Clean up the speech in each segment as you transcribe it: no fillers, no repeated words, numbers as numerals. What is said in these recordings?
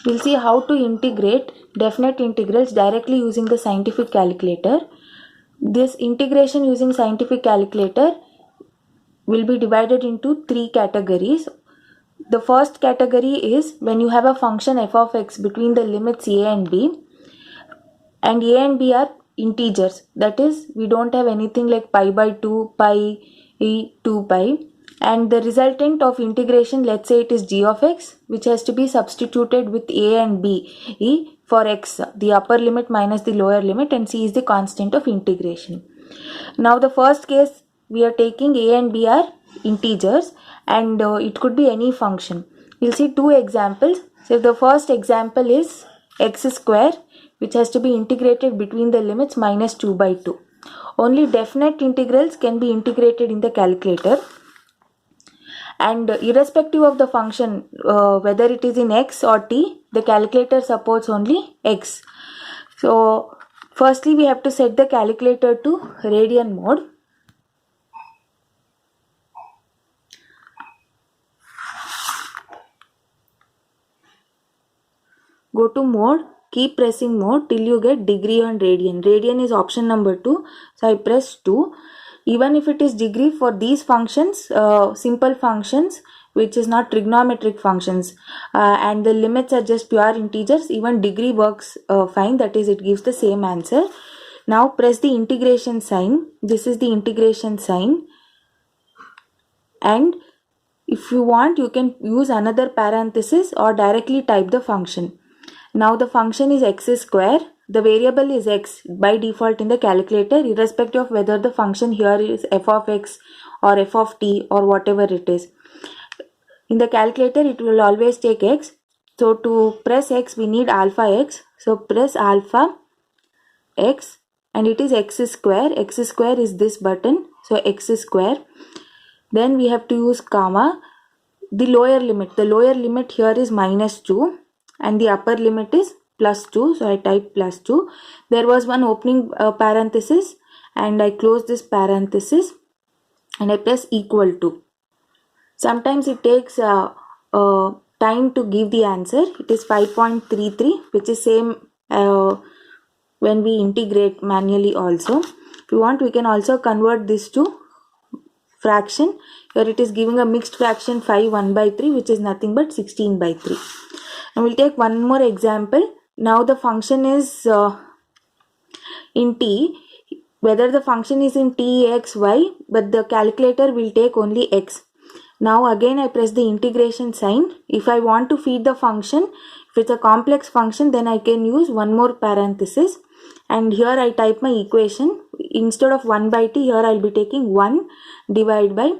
we'll see how to integrate definite integrals directly using the scientific calculator. This integration using scientific calculator will be divided into three categories. The first category is when you have a function f of x between the limits a and b are integers. That is, we don't have anything like pi by 2, pi, 2 pi. And the resultant of integration, let's say it is g of x, which has to be substituted with a and b for x, the upper limit minus the lower limit, and c is the constant of integration. Now the first case, we are taking a and b are integers, and it could be any function. We'll see two examples. So the first example is x square, which has to be integrated between the limits minus 2 by 2. Only definite integrals can be integrated in the calculator. And irrespective of the function, whether it is in x or t, the calculator supports only x. So firstly, we have to set the calculator to radian mode. Go to mode, keep pressing mode till you get degree on radian. Radian is option number 2, so I press 2. Even if it is degree for these functions, simple functions which is not trigonometric functions, and the limits are just pure integers, even degree works fine, that is, it gives the same answer. Now press the integration sign. This is the integration sign, and if you want, you can use another parenthesis or directly type the function. Now the function is x square. The variable is x by default in the calculator, irrespective of whether the function here is f of x or f of t or whatever it is. In the calculator, it will always take x. So to press x, we need alpha x. So press alpha x, and it is x square. X square is this button. So x square. Then we have to use comma. The lower limit here is minus 2, and the upper limit is plus 2. So I type plus 2. There was one opening parenthesis, and I close this parenthesis, and I press equal to. Sometimes it takes time to give the answer. It is 5.33, which is same when we integrate manually also. If you want, we can also convert this to fraction. Here it is giving a mixed fraction 5 1 by 3, which is nothing but 16 by 3. And we'll take one more example. Now the function is in t, whether the function is in t, x, y, but the calculator will take only x. Now again I press the integration sign. If I want to feed the function, if it's a complex function, then I can use one more parenthesis, and here I type my equation. Instead of 1 by t, here I'll be taking 1 divided by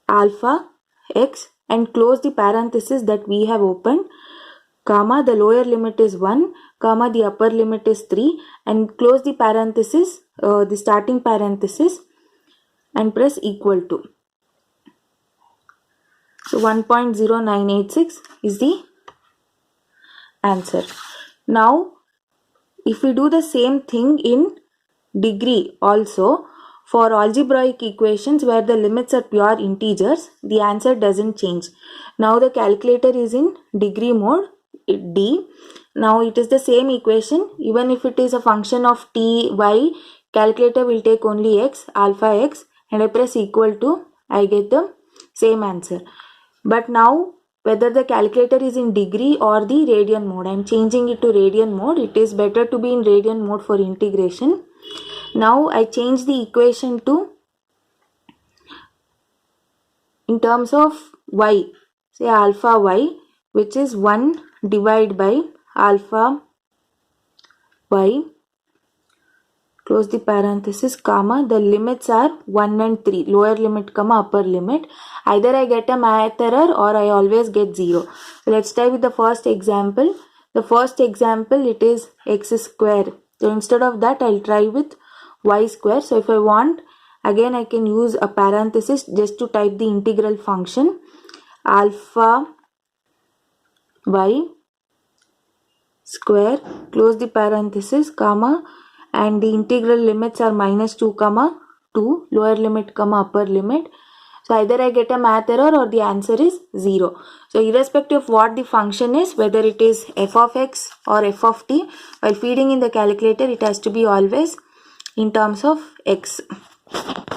alpha x, and close the parenthesis that we have opened, comma, the lower limit is 1, comma, the upper limit is 3, and close the parenthesis, the starting parenthesis, and press equal to. So 1.0986 is the answer. Now if we do the same thing in degree also, for algebraic equations where the limits are pure integers, the answer doesn't change. Now the calculator is in degree mode, D. Now it is the same equation. Even if it is a function of t, y, calculator will take only x, alpha x, and I press equal to, I get the same answer. But now whether the calculator is in degree or the radian mode, I am changing it to radian mode. It is better to be in radian mode for integration. Now I change the equation to, in terms of y, say alpha y, which is 1 divided by alpha y, close the parenthesis, comma, the limits are 1 and 3, lower limit, comma, upper limit. Either I get a math error or I always get 0. So let's try with the first example. The first example, it is x square. So instead of that, I'll try with y square. So if I want, again I can use a parenthesis just to type the integral function, alpha y square, close the parenthesis, comma, and the integral limits are minus 2, comma 2, lower limit, comma, upper limit. So either I get a math error or the answer is 0. So irrespective of what the function is, whether it is f of x or f of t, while feeding in the calculator, it has to be always in terms of x.